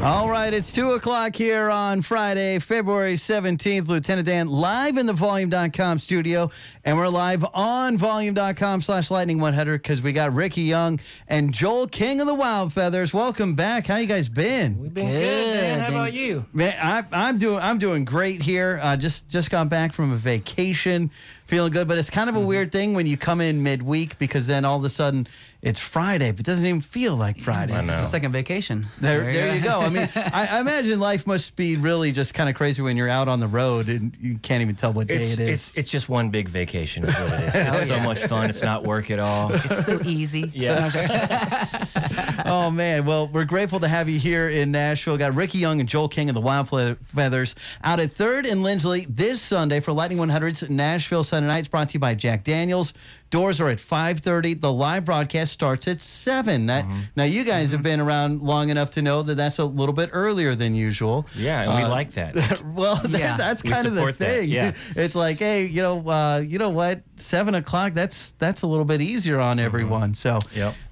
All right, it's 2 o'clock here on Friday, February 17th. Lieutenant Dan live in the Volume.com studio, and we're live on Volume.com/Lightning100 because we got Ricky Young and Joel King of the Wild Feathers. Welcome back. How you guys been? We've been good, man. How about you? Man, I'm doing great here. Just got back from a vacation, feeling good. But it's kind of a weird thing when you come in midweek because then all of a sudden it's Friday, but it doesn't even feel like Friday. It's a second vacation. There you go. I mean, I imagine life must be really just kind of crazy when you're out on the road and you can't even tell what day it is. It's just one big vacation is what it is. It's so much fun. It's not work at all. It's so easy. Yeah. Oh, man. Well, we're grateful to have you here in Nashville. Got Ricky Young and Joel King of the Wild Feathers out at 3rd and Lindsley this Sunday for Lightning 100's Nashville Sunday Nights, brought to you by Jack Daniels. Doors are at 5:30. The live broadcast starts at 7. Now, you guys have been around long enough to know that that's a little bit earlier than usual. Yeah, and we like that. Well, that's kind of the thing. Yeah. It's like, hey, you know what? 7 o'clock, that's a little bit easier on everyone. So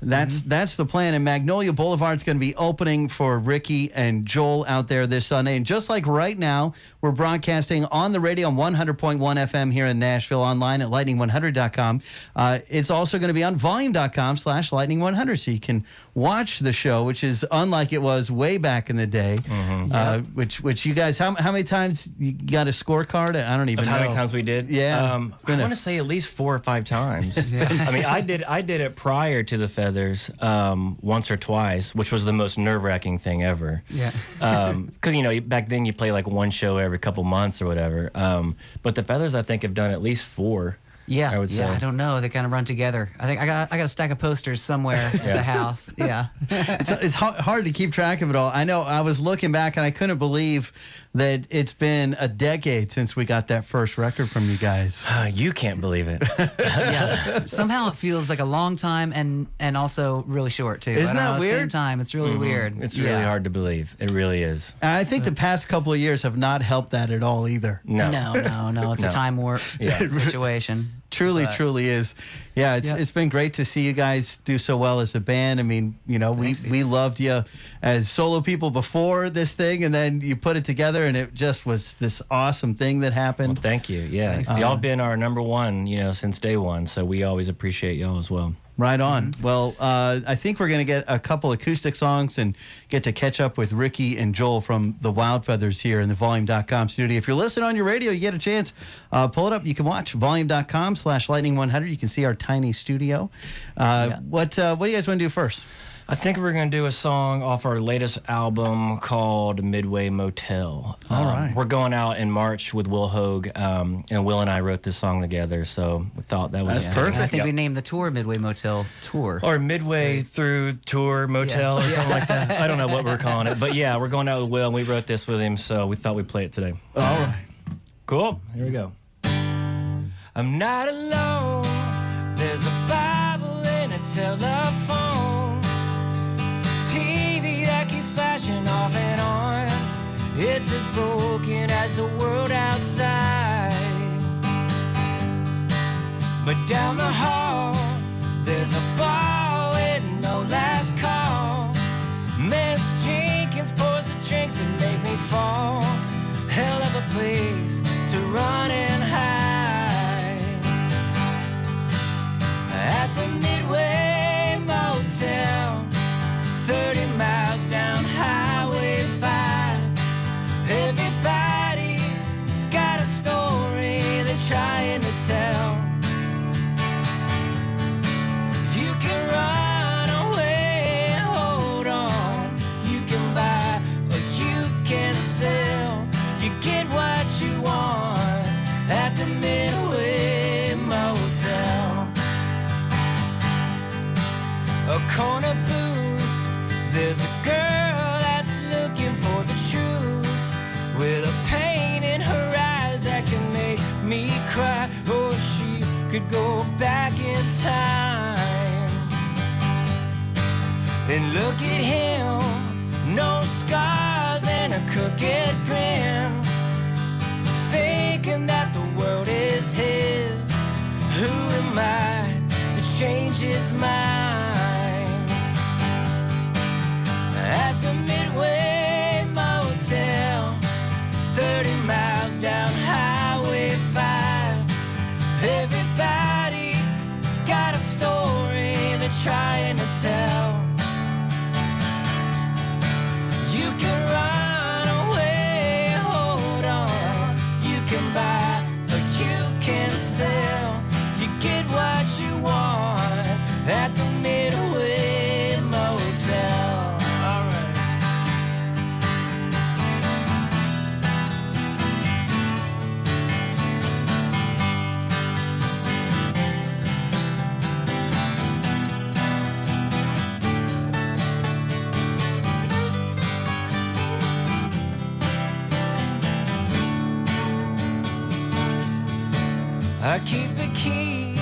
that's the plan. And Magnolia Boulevard's going to be opening for Ricky and Joel out there this Sunday. And just like right now, we're broadcasting on the radio on 100.1 FM here in Nashville, online at lightning100.com. It's also going to be on volume.com/lightning100, so you can watch the show, which is unlike it was way back in the day. Which you guys, how many times you got a scorecard? I don't even know. How many times we did? Yeah. I want to say at least 4 or 5 times. I mean, I did it prior to the Feathers once or twice, which was the most nerve-wracking thing ever. Yeah. Because, back then you play like one show every couple months or whatever. But the Feathers, I think, have done at least 4. Yeah, I would say. I don't know. They kind of run together. I think I got a stack of posters somewhere at the house. Yeah. It's hard to keep track of it all. I know I was looking back and I couldn't believe that it's been a decade since we got that first record from you guys. You can't believe it. Yeah. Somehow it feels like a long time and also really short too. Isn't that weird? At the same time, it's really weird. It's really hard to believe. It really is. And I think the past couple of years have not helped that at all either. No. It's a time warp situation. Truly is. Yeah, it's been great to see you guys do so well as a band. I mean, we loved you as solo people before this thing, and then you put it together, and it just was this awesome thing that happened. Well, thank you. Yeah, y'all been our number one, since day one. So we always appreciate y'all as well. Right on. Well, I think we're going to get a couple acoustic songs and get to catch up with Ricky and Joel from the Wild Feathers here in the Volume.com studio. If you're listening on your radio, you get a chance, pull it up. You can watch Volume.com/Lightning100. You can see our tiny studio. What do you guys want to do first? I think we're going to do a song off our latest album called Midway Motel. All right. We're going out in March with Will Hogue, and Will and I wrote this song together, so we thought that was perfect. I think we named the tour Midway Motel Tour. Or Midway Through Tour Motel or something like that. I don't know what we're calling it. But yeah, we're going out with Will, and we wrote this with him, so we thought we'd play it today. All right. Cool. Here we go. I'm not alone. There's a Bible and a telephone. TV that keeps flashing off and on. It's as broken as the world outside. But down the hall, there's a bar with no last call. Miss Jenkins pours the drinks and make me fall. Hell of a place to run and hide. At the Midway Motel, 30 miles down Highway 5. Everybody's got a story they're trying to tell. You can run away, hold on. You can buy or you can sell. You get what you want at the Midway Motel. A corner booth, there's a girl that's looking for the truth, with a pain in her eyes that can make me cry. Oh, if she could go back in time and look at him, no scars and a crooked grin, thinking that the world is his. Who am I to change his mind? At the Midway I keep a key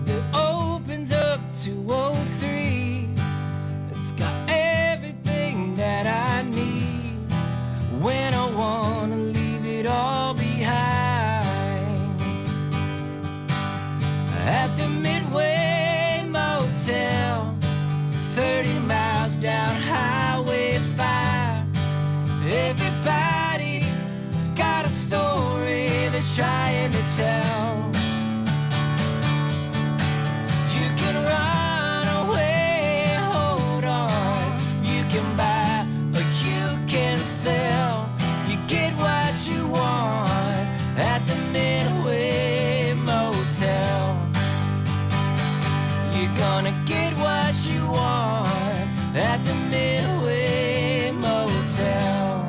that opens up 203. It's got everything that I need when I wanna leave it all behind. At the Midway Motel, 30 miles down Highway 5. Everybody's got a story they're trying to tell. You can run away, hold on. You can buy or you can sell. You get what you want at the Midway Motel. You're gonna get what you want at the Midway Motel.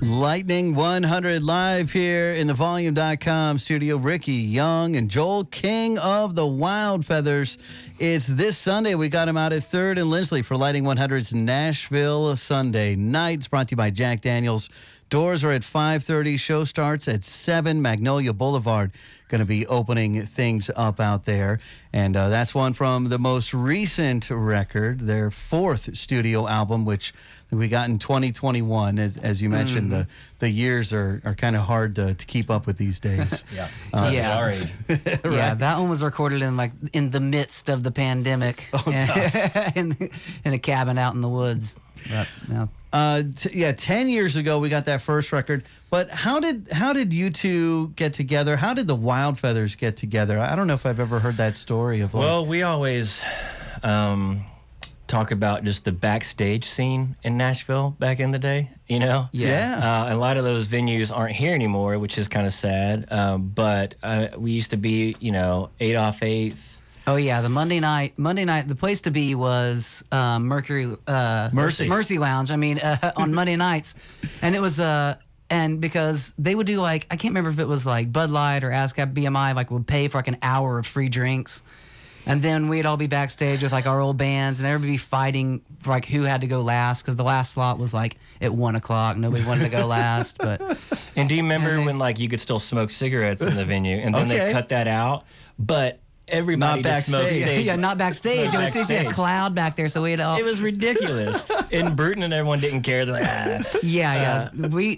Lightning 100 live here in the Volume.com studio. Ricky Young and Joel, king of the Wild Feathers. It's this Sunday. We got him out at 3rd and Lindsley for Lightning 100's Nashville Sunday night. It's brought to you by Jack Daniels. Doors are at 5:30. Show starts at 7. Magnolia Boulevard going to be opening things up out there. And that's one from the most recent record, their 4th studio album, which we got in 2021. As you mentioned, the years are kind of hard to keep up with these days. Yeah, especially our age. Right? Yeah, that one was recorded in the midst of the pandemic, in a cabin out in the woods. But, yeah. 10 years ago we got that first record. But how did you two get together? How did the Wild Feathers get together? I don't know if I've ever heard that story of. Well, we always talk about just the backstage scene in Nashville back in the day. You know, yeah. A lot of those venues aren't here anymore, which is kind of sad. But we used to be, 8 off 8th. Oh yeah, the Monday night. The place to be was Mercy Lounge. I mean, on Monday nights, and it was and because they would do I can't remember if it was like Bud Light or ASCAP BMI would pay for an hour of free drinks, and then we'd all be backstage with our old bands, and everybody be fighting for who had to go last because the last slot was at 1 o'clock. Nobody wanted to go last, but. And do you remember when you could still smoke cigarettes in the venue, and then they cut that out, but. Everybody just smoked stage. Yeah, not backstage. It was basically a cloud back there, so we'd all. It was ridiculous. And Bruton and everyone didn't care. They're like, Yeah.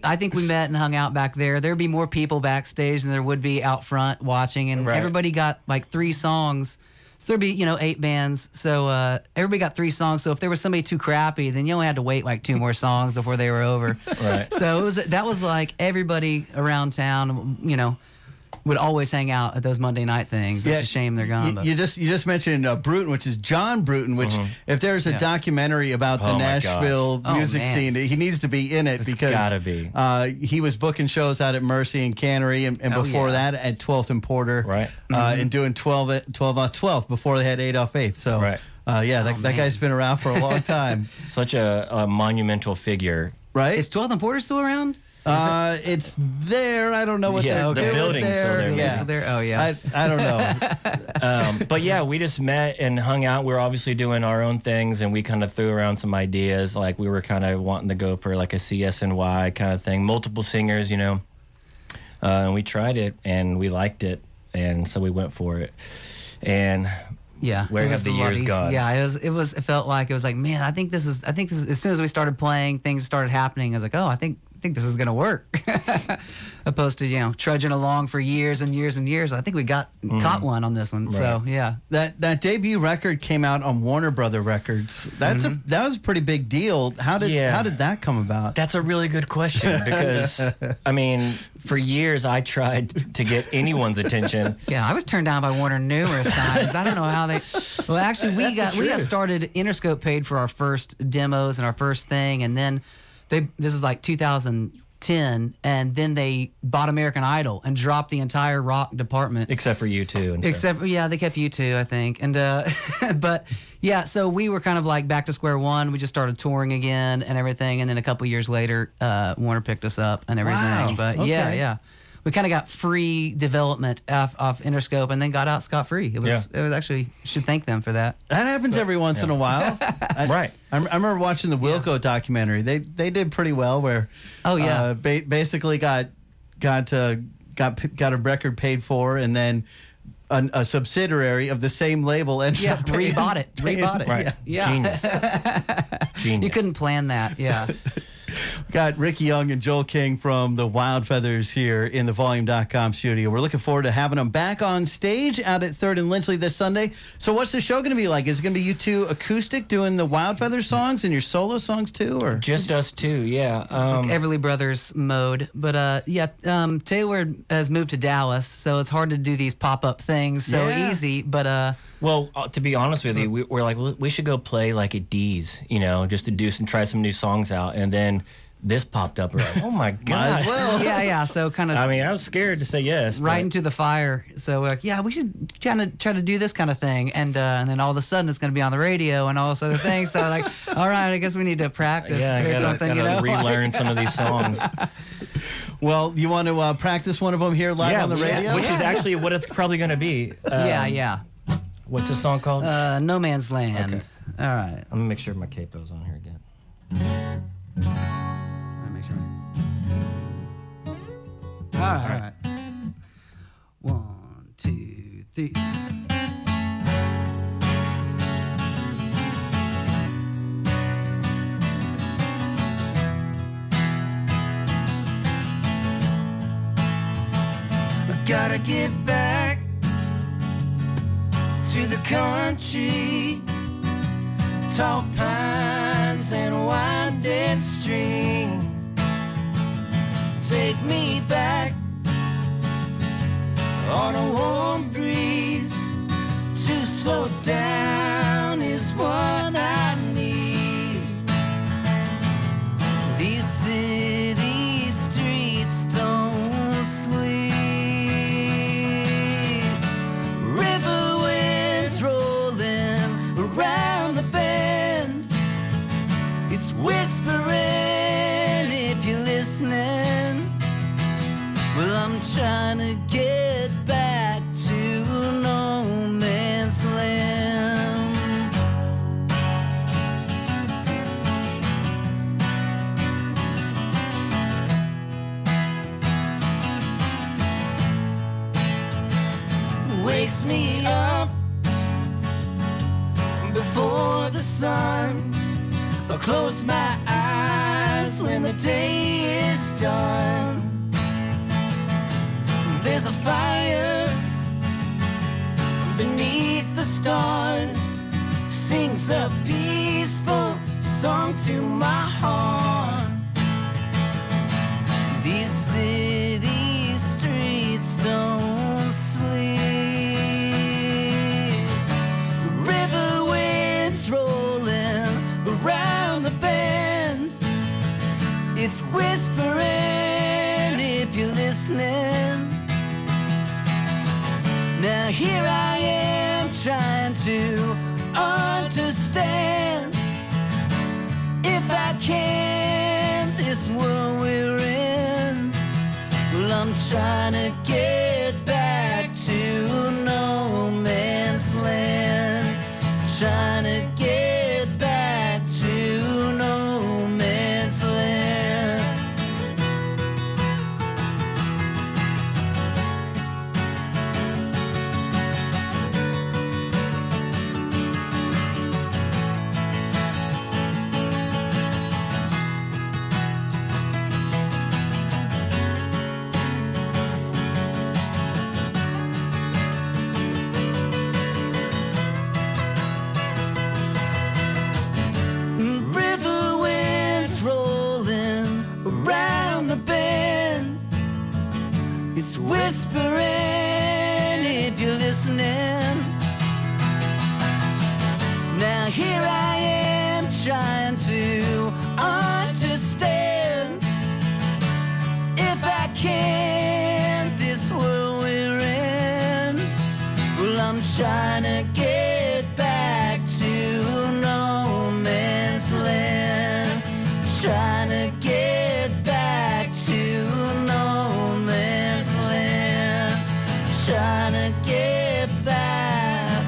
I think we met and hung out back there. There'd be more people backstage than there would be out front watching, and everybody got 3 songs. So there'd be 8 bands. So everybody got 3 songs. So if there was somebody too crappy, then you only had to wait 2 more songs before they were over. Right. So that was everybody around town, would always hang out at those Monday night things. It's a shame they're gone. You just mentioned Bruton, which is John Bruton, which if there's a documentary about the Nashville music scene, he needs to be in it because gotta be. He was booking shows out at Mercy and Cannery and before that at 12th and Porter. Right. And doing 12 off 12th before they had 8 off 8th. So that guy's been around for a long time. Such a monumental figure. Right? Is 12th and Porter still around? It's there. I don't know what they're doing the building's there. still there. Yeah. There. Oh yeah. I don't know. But yeah, we just met and hung out. We were obviously doing our own things, and we kind of threw around some ideas. We were kind of wanting to go for a CSNY kind of thing, multiple singers, and we tried it and we liked it, and so we went for it. And where have the years gone? Yeah, it felt like man, I think this is as soon as we started playing, things started happening. I was oh, I think this is gonna work. Opposed to trudging along for years and years and years. I think we caught one on this one. Right. So yeah, that debut record came out on Warner Brother Records. That was a pretty big deal. How did that come about? That's a really good question because for years I tried to get anyone's attention. Yeah, I was turned down by Warner numerous times. I don't know how they. Well, actually, we got started. Interscope paid for our first demos and our first thing, and then. This is 2010, and then they bought American Idol and dropped the entire rock department. Except for U2. They kept U2, I think. And but yeah, so we were kind of back to square one. We just started touring again and everything, and then a couple years later, Warner picked us up and everything. Wow. But okay. yeah. we kind of got free development off Interscope, and then got out scot-free. It was actually, should thank them for that. That happens every once in a while. Right. I remember watching the Wilco documentary. They did pretty well. Where basically got a record paid for, and then a subsidiary of the same label and rebought it. Right. Yeah. Genius. You couldn't plan that. Yeah. We got Ricky Young and Joel King from the Wild Feathers here in the Volume.com studio. We're looking forward to having them back on stage out at 3rd and Lindsley this Sunday. So what's the show going to be like? Is it going to be you two acoustic doing the Wild Feathers songs and your solo songs too? Or just us two, yeah. It's like Everly Brothers mode. But Taylor has moved to Dallas, so it's hard to do these pop-up things so easy. But well, to be honest with you, we're like, well, we should go play like at D's, just to do some, try some new songs out. And then this popped up. We're like, oh my God. Might as well. Yeah. So kind of. I mean, I was scared to say yes. Right into the fire. So we're like, we should try to do this kind of thing. And then all of a sudden it's going to be on the radio and all this other things. So like, all right, I guess we need to practice or something. Gotta relearn some of these songs. Well, you want to practice one of them here live on the radio? Which is actually what it's probably going to be. Yeah. What's the song called? No Man's Land. Okay. All right. I'm going to make sure my capo's on here again. Let me make sure. All right. 1, 2, 3. Gotta get back to the country, tall pines and winding stream. Take me back on a warm breeze. To slow down is what I need. These city streets don't sleep. River winds rolling around the bend. It's whispering if you're listening. Well, I'm trying to get back to no man's land. Wakes me up before the sun. I'll close my eyes when the day is done. There's a fire beneath the stars, sings a peaceful song to my heart. These city streets don't sleep. So river winds rolling around the bend. It's whispering if you're listening. Now here I am trying to understand. If I can, this world we're in. Well, I'm trying to get back to no man's land. Trying to get back to no man's land. River winds rolling around the bend. It's whispering if you're listening. Now here I am trying to understand. If I can, this world we're in. Well, I'm trying to get back to no man's land. Trying to get back to no man's land. trying to get back.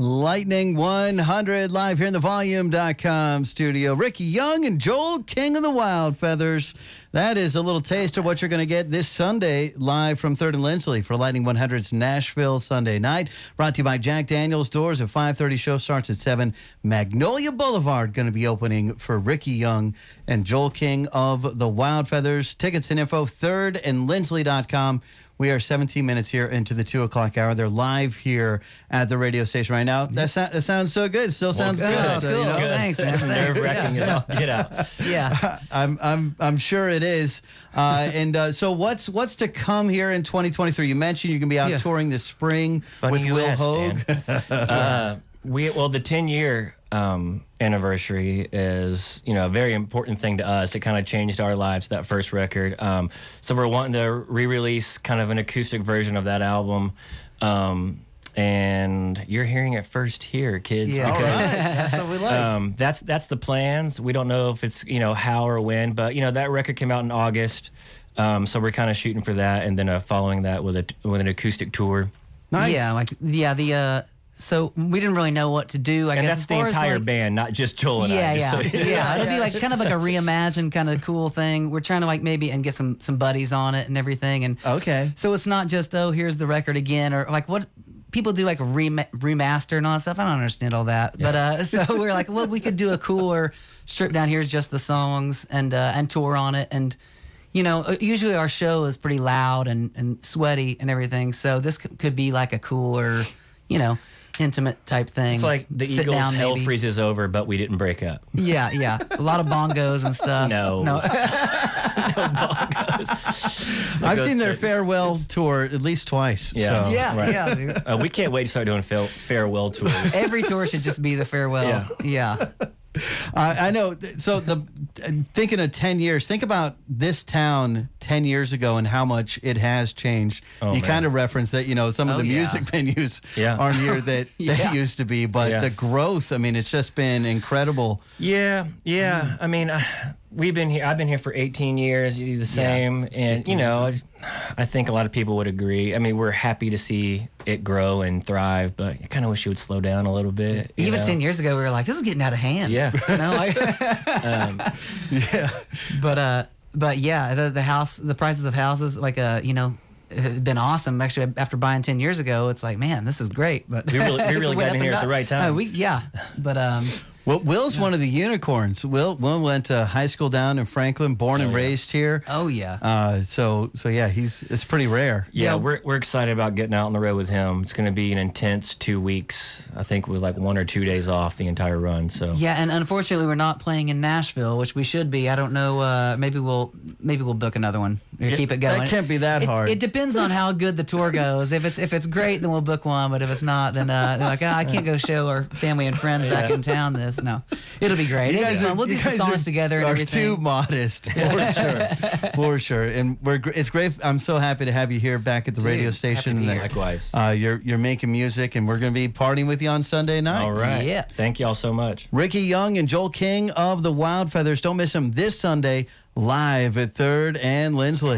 Lightning 100 live here in the volume.com studio. Ricky Young and Joel King of the Wild Feathers. That is a little taste of what you're going to get this Sunday live from 3rd and Lindsley for Lightning 100's Nashville Sunday night. Brought to you by Jack Daniels. Doors at 5:30. Show starts at 7. Magnolia Boulevard going to be opening for Ricky Young and Joel King of the Wild Feathers. Tickets and info, 3rdandlindsley.com. We are 17 minutes here into the 2 o'clock hour. They're live here at the radio station right now. That sounds so good. Still sounds good. Oh, So, cool. you know, Thanks, man. Nerve-wracking as all get out. Yeah. I'm sure it is. So what's to come here in 2023? You mentioned you're gonna be out touring this spring with you Will asked, Hogue. The 10-year anniversary is, a very important thing to us. It kind of changed our lives, that first record. So we're wanting to re-release kind of an acoustic version of that album. And you're hearing it first here, kids. Yeah. All right. That's what we like. That's the plans. We don't know if it's, how or when, but, that record came out in August. So we're kind of shooting for that. And then following that with an acoustic tour. Nice. Yeah, so we didn't really know what to do. I guess that's as the far as, entire band, not just Joel and I. Yeah. It'd be like kind of like a reimagined kind of cool thing. We're trying to maybe get some buddies on it and everything. And Okay. so it's not just here's the record again, or like what people do, like remaster and all that stuff. I don't understand all that. But so we're like, well, we could do a cooler strip down. Here's just the songs and tour on it. And usually our show is pretty loud and sweaty and everything. So this could be like a cooler, intimate type thing. It's like the Sit Eagles' down, Hell maybe. Freezes Over, but we didn't break up. Yeah. A lot of bongos and stuff. No. I've seen their farewell tour at least twice. Yeah. So. Yeah, Right. yeah. dude. We can't wait to start doing farewell tours. Every tour should just be the farewell. Yeah. I know. So thinking of 10 years, think about this town 10 years ago and how much it has changed. Oh, you man. kind of referenced that, some of Oh, the yeah. music venues Yeah. aren't here that they used to be, but the growth, it's just been incredible. Yeah. I mean, we've been here. I've been here for 18 years. You do the same, and I think a lot of people would agree. I mean, we're happy to see it grow and thrive, but I kind of wish it would slow down a little bit. Even 10 years ago, we were like, this is getting out of hand. Yeah. But yeah, the prices of houses, have been awesome. Actually, after buying 10 years ago, it's like, man, this is great. But We really went got in up here and at the down. right time. But Well, Will's one of the unicorns. Will went to high school down in Franklin, born and raised here. oh yeah. So yeah, it's pretty rare. Yeah, Yeah. we're excited about getting out on the road with him. It's going to be an intense 2 weeks. I think with like 1 or 2 days off the entire run. So Yeah, and unfortunately, we're not playing in Nashville, which we should be. I don't know. Maybe we'll book another one or keep it going. That can't be that hard. It depends on how good the tour goes. If it's great, then we'll book one. But if it's not, then they're like, I can't go show our family and friends back in town. It'll be great. We'll do some songs together and are everything. too modest, for sure. And it's great. I'm so happy to have you here back at the radio station. happy to be And, here. Likewise. You're making music, and we're going to be partying with you on Sunday night. all right. Yeah. Thank y'all so much. Ricky Young and Joel King of the Wild Feathers. Don't miss them this Sunday live at 3rd and Lindsley.